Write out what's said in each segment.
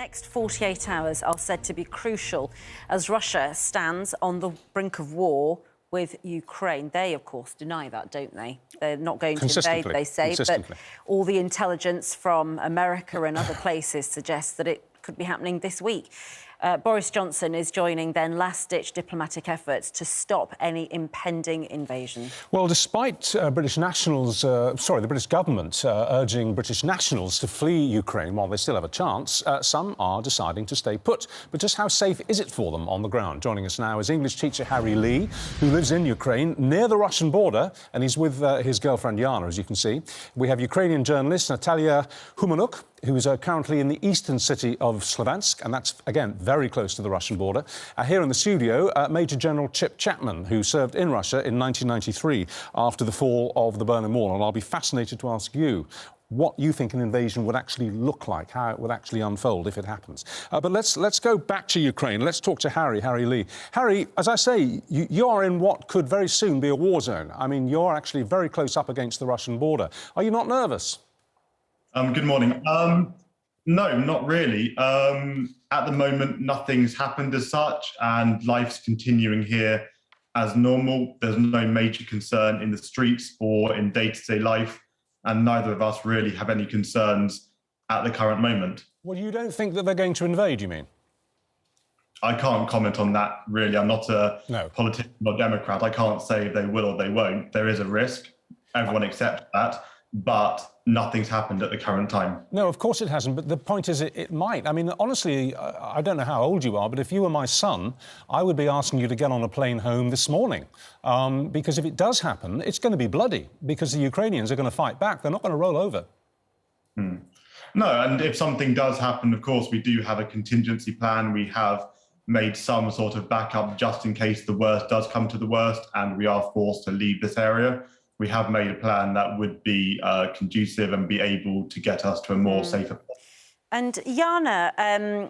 next 48 hours are said to be crucial as Russia stands on the brink of war with Ukraine. They, of course, deny that, don't they? They're not going to invade, they say, but all the intelligence from America and other places suggests that it could be happening this week. Boris Johnson is joining then last-ditch diplomatic efforts to stop any impending invasion. Well, despite British nationals, the British government urging British nationals to flee Ukraine while they still have a chance, some are deciding to stay put. But just how safe is it for them on the ground? Joining us now is English teacher Harry Lee, who lives in Ukraine, near the Russian border, and he's with his girlfriend Yana, as you can see. We have Ukrainian journalist Nataliya Gumenyuk, who is currently in the eastern city of Slavansk, and that's, again, very close to the Russian border. Here in the studio, Major General Chip Chapman, who served in Russia in 1993 after the fall of the Berlin Wall. And I'll be fascinated to ask you what you think an invasion would actually look like, how it would actually unfold if it happens. But let's go back to Ukraine. Let's talk to Harry Lee. Harry, as I say, you are in what could very soon be a war zone. I mean, you're actually very close up against the Russian border. Are you not nervous? Good morning. No, not really. At the moment, nothing's happened as such, and life's continuing here as normal. There's no major concern in the streets or in day-to-day life, and neither of us really have any concerns at the current moment. Well, you don't think that they're going to invade, you mean? I can't comment on that, really. I'm not a politician or Democrat. I can't say they will or they won't. There is a risk. Everyone accepts that. But nothing's happened at the current time. No, of course it hasn't, but the point is it might. I mean, honestly, I don't know how old you are, but if you were my son, I would be asking you to get on a plane home this morning. Because if it does happen, it's going to be bloody, because the Ukrainians are going to fight back. They're not going to roll over. No, and if something does happen, of course, we do have a contingency plan. We have made some sort of backup just in case the worst does come to the worst and we are forced to leave this area. We have made a plan that would be conducive and be able to get us to a more safer place. And Yana,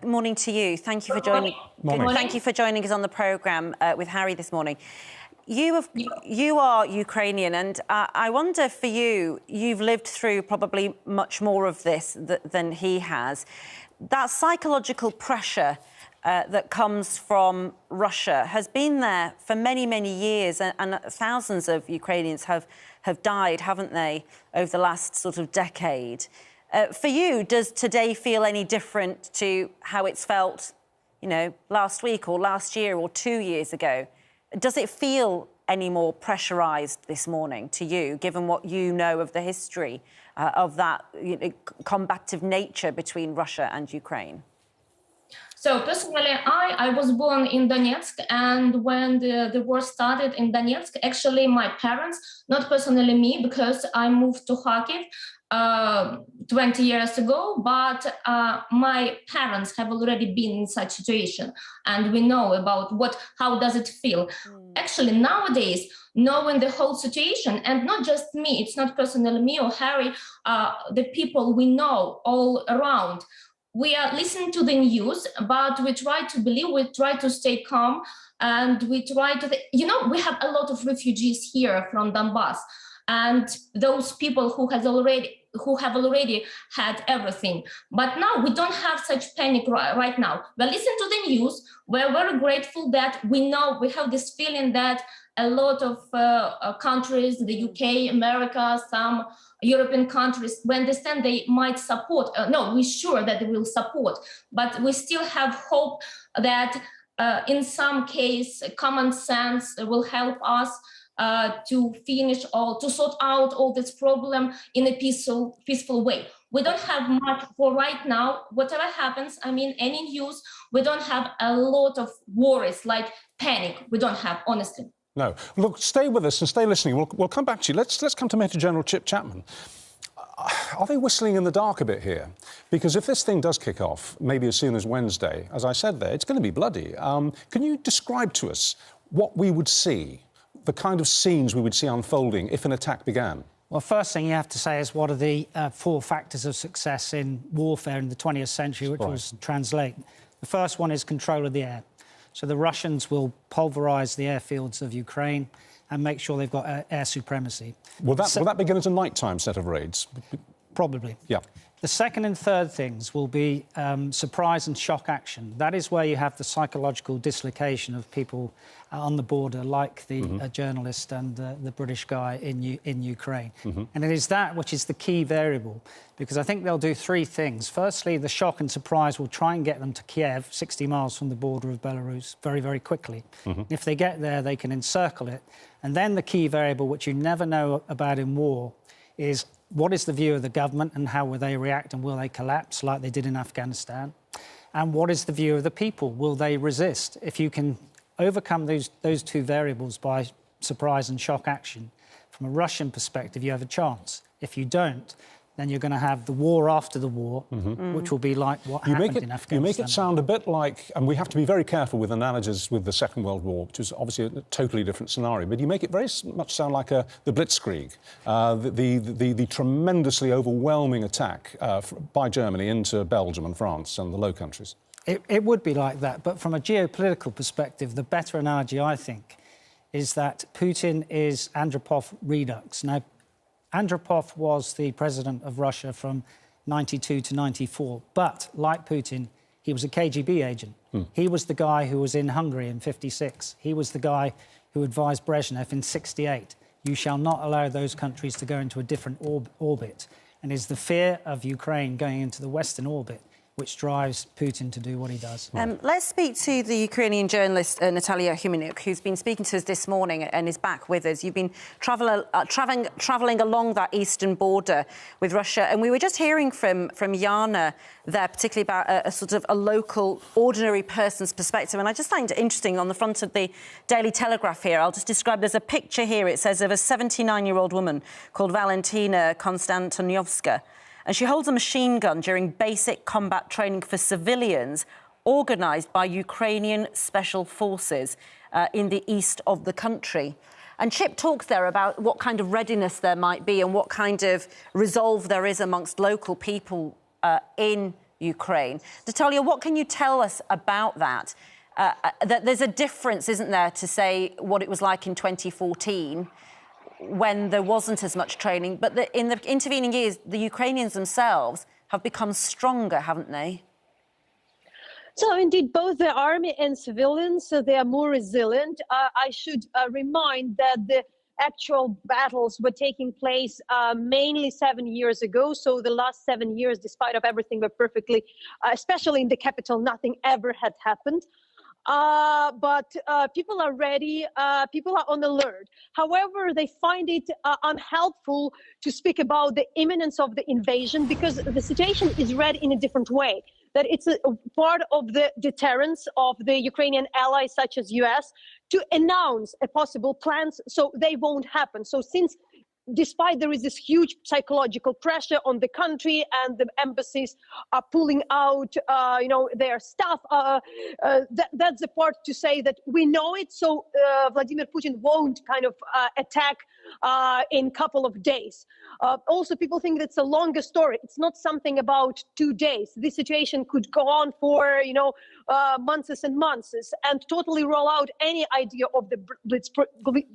morning to you. Thank you for joining. Thank you for joining us on the programme with Harry this morning. You are Ukrainian, and I wonder for you, you've lived through probably much more of this than he has. That psychological pressure that comes from Russia has been there for many, many years, and thousands of Ukrainians have died, haven't they, over the last sort of decade. For you, does today feel any different to how it's felt, you know, last week or last year or 2 years ago? Does it feel any more pressurised this morning to you, given what you know of the history of that combative nature between Russia and Ukraine? So personally, I was born in Donetsk, and when the war started in Donetsk, actually my parents, not personally me, because I moved to Kharkiv 20 years ago, but my parents have already been in such situation, and we know about how does it feel. Actually, nowadays, knowing the whole situation, and not just me, it's not personally me or Harry, the people we know all around, we are listening to the news, but we try to believe, we try to stay calm, and we try to, we have a lot of refugees here from Donbass, and those people who have already had everything. But now we don't have such panic right now. We listen to the news. We're very grateful that we know, we have this feeling that a lot of countries, the UK, America, some European countries, we understand they might support. No, we're sure that they will support, but we still have hope that in some case, common sense will help us to finish or to sort out all this problem in a peaceful way. We don't have much for right now. Whatever happens, I mean, any news, we don't have a lot of worries, like panic. We don't have, honestly. No. Look, stay with us and stay listening. We'll come back to you. Let's come to Major General Chip Chapman. Are they whistling in the dark a bit here? Because if this thing does kick off, maybe as soon as Wednesday, as I said there, it's going to be bloody. Can you describe to us what we would see, the kind of scenes we would see unfolding if an attack began? Well, first thing you have to say is what are the 4 factors of success in warfare in the 20th century, which was translate. The first one is control of the air. So the Russians will pulverise the airfields of Ukraine and make sure they've got air supremacy. Will that begin as a nighttime set of raids? Probably. Yeah. The second and third things will be surprise and shock action. That is where you have the psychological dislocation of people on the border, like the journalist and the British guy in Ukraine. And it is that which is the key variable, because I think they'll do three things. Firstly, the shock and surprise will try and get them to Kiev, 60 miles from the border of Belarus, very, very quickly. If they get there, they can encircle it. And then the key variable, which you never know about in war, is what is the view of the government and how will they react, and will they collapse like they did in Afghanistan? And what is the view of the people? Will they resist? If you can overcome those two variables by surprise and shock action, from a Russian perspective, you have a chance. If you don't, then you're going to have the war after the war, which will be like what happened in Afghanistan. You make it sound a bit like, and we have to be very careful with analogies with the Second World War, which was obviously a totally different scenario, but you make it very much sound like the Blitzkrieg, the tremendously overwhelming attack by Germany into Belgium and France and the Low Countries. It would be like that, but from a geopolitical perspective, the better analogy, I think, is that Putin is Andropov Redux. Now, Andropov was the president of Russia from 92 to 94, but like Putin, he was a KGB agent. He was the guy who was in Hungary in 56. He was the guy who advised Brezhnev in 68. You shall not allow those countries to go into a different orbit. And it's the fear of Ukraine going into the Western orbit which drives Putin to do what he does. Let's speak to the Ukrainian journalist Nataliya Gumenyuk, who's been speaking to us this morning and is back with us. You've been travelling along that eastern border with Russia, and we were just hearing from Yana there, particularly about a sort of a local, ordinary person's perspective. And I just find it interesting, on the front of the Daily Telegraph here, I'll just describe, there's a picture here, it says, of a 79-year-old woman called Valentina Konstantinovska. And she holds a machine gun during basic combat training for civilians organised by Ukrainian special forces in the east of the country. And Chip talks there about what kind of readiness there might be and what kind of resolve there is amongst local people in Ukraine. Nataliya, what can you tell us about that? That there's a difference, isn't there, to say what it was like in 2014, when there wasn't as much training, but in the intervening years, the Ukrainians themselves have become stronger, haven't they? So indeed, both the army and civilians, so they are more resilient. I should remind that the actual battles were taking place mainly 7 years ago. So the last 7 years, despite of everything, were perfectly, especially in the capital, nothing ever had happened. But people are ready, people are on alert. However, they find it unhelpful to speak about the imminence of the invasion, because the situation is read in a different way. That it's a part of the deterrence of the Ukrainian allies, such as US, to announce a possible plans so they won't happen. So since despite there is this huge psychological pressure on the country and the embassies are pulling out, their staff, that's the part to say that we know it. So Vladimir Putin won't kind of attack in a couple of days. Also, people think that's a longer story. It's not something about 2 days. This situation could go on for, months and months, and totally roll out any idea of the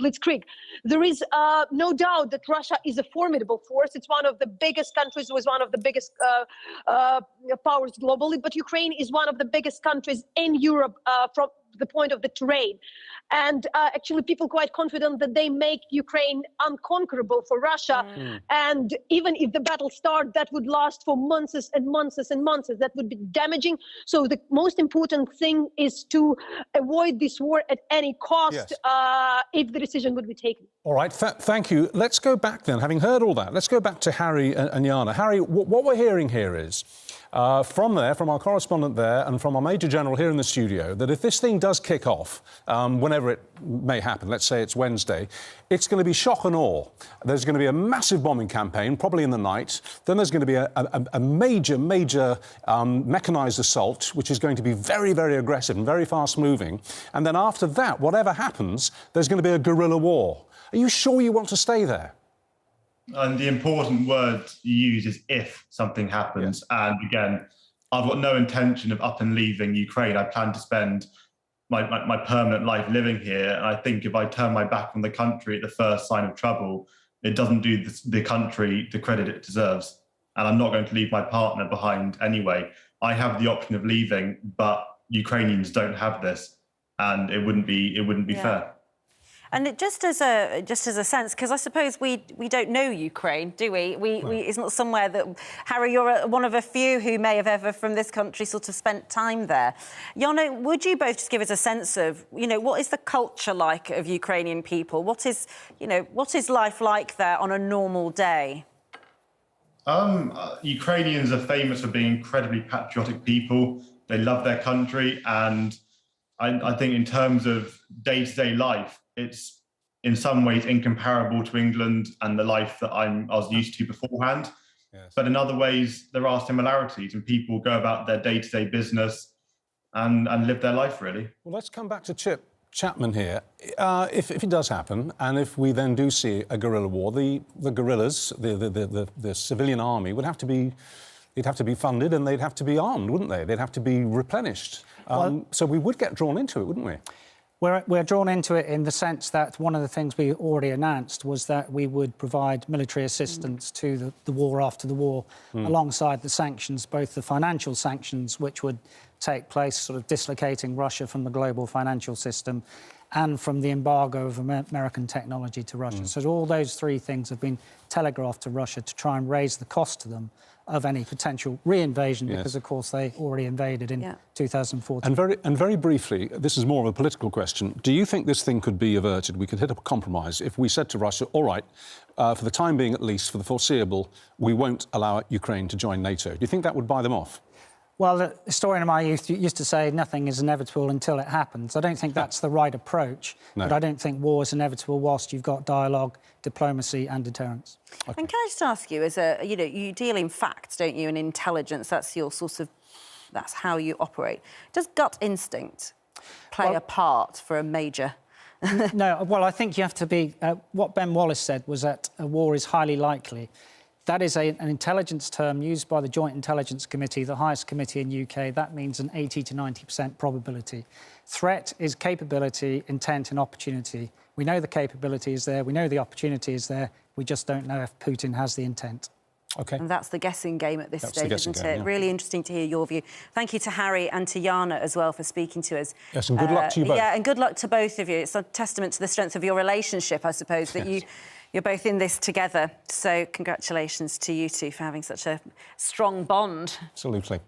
blitzkrieg. There is no doubt that Russia is a formidable force. It's one of the biggest countries, was one of the biggest powers globally, but Ukraine is one of the biggest countries in Europe from the point of the terrain. And actually people quite confident that they make Ukraine unconquerable for Russia. And even if the battle starts, that would last for months and months and months. That would be damaging. So the most important thing is to avoid this war at any cost, if the decision would be taken. All right, thank you. Let's go back then, having heard all that, let's go back to Harry and Yana. Harry, what we're hearing here is, from our correspondent there and from our Major General here in the studio, that if this thing does kick off, whenever it may happen, let's say it's Wednesday, it's going to be shock and awe. There's going to be a massive bombing campaign, probably in the night. Then there's going to be a major mechanised assault, which is going to be very, very aggressive and very fast-moving. And then after that, whatever happens, there's going to be a guerrilla war. Are you sure you want to stay there? And the important word you use is if something happens. Yeah. And again, I've got no intention of up and leaving Ukraine. I plan to spend my permanent life living here. And I think if I turn my back on the country at the first sign of trouble, it doesn't do the country the credit it deserves. and I'm not going to leave my partner behind anyway. I have the option of leaving, but Ukrainians don't have this, and it wouldn't be fair. And it just as a sense, because I suppose we don't know Ukraine, do we? It's not somewhere that, Harry, you're one of a few who may have ever from this country sort of spent time there. Yana, would you both just give us a sense of, what is the culture like of Ukrainian people? What is life like there on a normal day? Ukrainians are famous for being incredibly patriotic people. They love their country, and I think in terms of day-to-day life, it's in some ways incomparable to England and the life that I was used to beforehand. Yes. But in other ways, there are similarities, and people go about their day-to-day business and live their life, really. Well, let's come back to Chip Chapman here. If it does happen, and if we then do see a guerrilla war, the guerrillas, the civilian army would have to be... They'd have to be funded and they'd have to be armed, wouldn't they? They'd have to be replenished. So we would get drawn into it, wouldn't we? We're drawn into it in the sense that one of the things we already announced was that we would provide military assistance to the war after the war, alongside the sanctions, both the financial sanctions, which would take place, sort of dislocating Russia from the global financial system, and from the embargo of American technology to Russia. So all those three things have been telegraphed to Russia to try and raise the cost to them of any potential re-invasion, because, of course, they already invaded in 2014. And very briefly, this is more of a political question. Do you think this thing could be averted? We could hit a compromise if we said to Russia, all right, for the time being at least, for the foreseeable, we won't allow Ukraine to join NATO. Do you think that would buy them off? Well, the historian of my youth used to say nothing is inevitable until it happens. I don't think that's the right approach, but I don't think war is inevitable whilst you've got dialogue, diplomacy and deterrence. Okay. And can I just ask you, as you deal in facts, don't you, and intelligence, that's your sort of, that's how you operate. Does gut instinct play a part for a major... No, well, I think you have to be... what Ben Wallace said was that a war is highly likely. That is an intelligence term used by the Joint Intelligence Committee, the highest committee in UK. That means an 80 to 90% probability. Threat is capability, intent and opportunity. We know the capability is there. We know the opportunity is there. We just don't know if Putin has the intent. OK. And that's the guessing game at this stage, isn't it? Yeah. Really interesting to hear your view. Thank you to Harry and to Yana as well for speaking to us. Yes, and good luck to you both. Yeah, and good luck to both of you. It's a testament to the strength of your relationship, I suppose, that you're both in this together. So congratulations to you two for having such a strong bond. Absolutely.